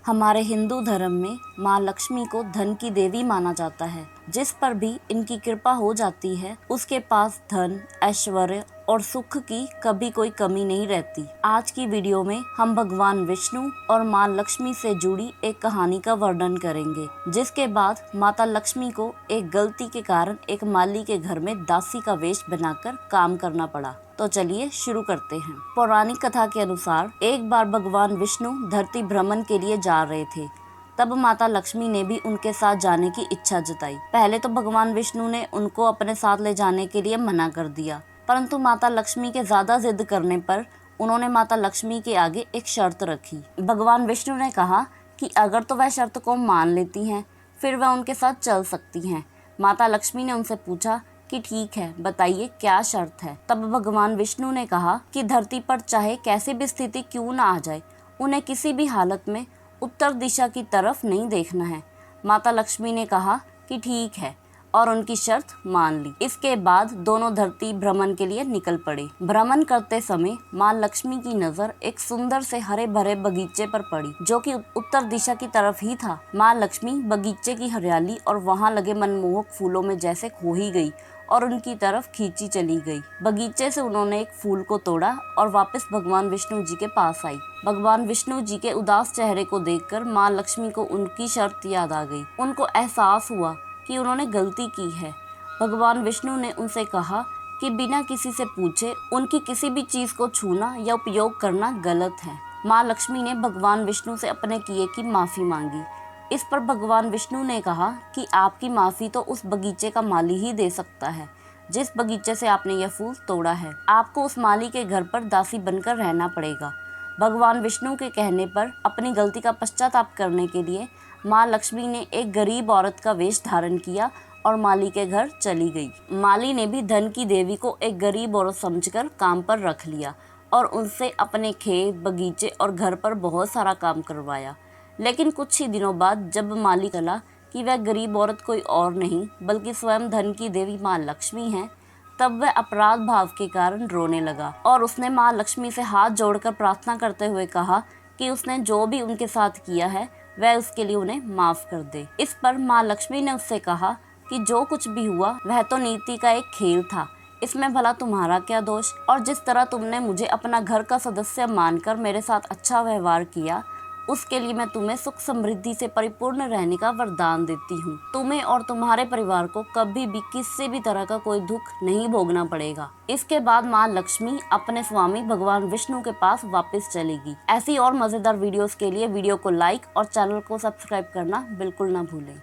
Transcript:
हमारे हिंदू धर्म में माँ लक्ष्मी को धन की देवी माना जाता है। जिस पर भी इनकी कृपा हो जाती है उसके पास धन, ऐश्वर्य और सुख की कभी कोई कमी नहीं रहती। आज की वीडियो में हम भगवान विष्णु और माँ लक्ष्मी से जुड़ी एक कहानी का वर्णन करेंगे, जिसके बाद माता लक्ष्मी को एक गलती के कारण एक माली के घर में दासी का वेश बनाकर काम करना पड़ा। तो चलिए शुरू करते हैं। पौराणिक कथा के अनुसार एक बार भगवान विष्णु धरती भ्रमण के लिए जा रहे थे। तब माता लक्ष्मी ने भी उनके साथ जाने की इच्छा जताई। पहले तो भगवान विष्णु ने उनको अपने साथ ले जाने के लिए मना कर दिया, परंतु माता लक्ष्मी के ज्यादा जिद करने पर उन्होंने माता लक्ष्मी के आगे एक शर्त रखी। भगवान विष्णु ने कहा कि अगर तो वह शर्त को मान लेती हैं फिर वह उनके साथ चल सकती हैं। माता लक्ष्मी ने उनसे पूछा कि ठीक है, बताइए क्या शर्त है। तब भगवान विष्णु ने कहा कि धरती पर चाहे कैसी भी स्थिति क्यों ना आ जाए, उन्हें किसी भी हालत में उत्तर दिशा की तरफ नहीं देखना है। माता लक्ष्मी ने कहा कि ठीक है और उनकी शर्त मान ली। इसके बाद दोनों धरती भ्रमण के लिए निकल पड़े। भ्रमण करते समय माँ लक्ष्मी की नजर एक सुंदर से हरे भरे बगीचे पर पड़ी, जो कि उत्तर दिशा की तरफ ही था। माँ लक्ष्मी बगीचे की हरियाली और वहाँ लगे मनमोहक फूलों में जैसे खो ही गई और उनकी तरफ खींची चली गई। बगीचे से उन्होंने एक फूल को तोड़ा और वापस भगवान विष्णु जी के पास आई। भगवान विष्णु जी के उदास चेहरे को देखकर माँ लक्ष्मी को उनकी शर्त याद आ गई। उनको एहसास हुआ कि उन्होंने गलती की है। भगवान विष्णु ने उनसे कहा कि बिना किसी से पूछे उनकी किसी भी चीज को छूना या उपयोग करना गलत है। माँ लक्ष्मी ने भगवान विष्णु से अपने किए की माफी मांगी। इस पर भगवान विष्णु ने कहा कि आपकी माफी तो उस बगीचे का माली ही दे सकता है जिस बगीचे से आपने यह फूल तोड़ा है। आपको उस माली के घर पर दासी बनकर रहना पड़ेगा। भगवान विष्णु के कहने पर अपनी गलती का पश्चाताप करने के लिए माँ लक्ष्मी ने एक गरीब औरत का वेश धारण किया और माली के घर चली गई। माली ने भी धन की देवी को एक गरीब औरत समझकर काम पर रख लिया और उनसे अपने खेत, बगीचे और घर पर बहुत सारा काम करवाया। लेकिन कुछ ही दिनों बाद जब माली चला कि वह गरीब औरत कोई और नहीं बल्कि स्वयं धन की देवी माँ लक्ष्मी है, तब वह अपराध भाव के कारण रोने लगा और उसने माँ लक्ष्मी से हाथ जोड़कर प्रार्थना करते हुए कहा कि उसने जो भी उनके साथ किया है वह उसके लिए उन्हें माफ कर दे। इस पर माँ लक्ष्मी ने उससे कहा कि जो कुछ भी हुआ वह तो नीति का एक खेल था, इसमें भला तुम्हारा क्या दोष। और जिस तरह तुमने मुझे अपना घर का सदस्य मानकर मेरे साथ अच्छा व्यवहार किया, उसके लिए मैं तुम्हें सुख समृद्धि से परिपूर्ण रहने का वरदान देती हूँ। तुम्हें और तुम्हारे परिवार को कभी भी किसी भी तरह का कोई दुख नहीं भोगना पड़ेगा। इसके बाद माँ लक्ष्मी अपने स्वामी भगवान विष्णु के पास वापस चलेगी। ऐसी और मजेदार वीडियोस के लिए वीडियो को लाइक और चैनल को सब्सक्राइब करना बिल्कुल ना भूलें।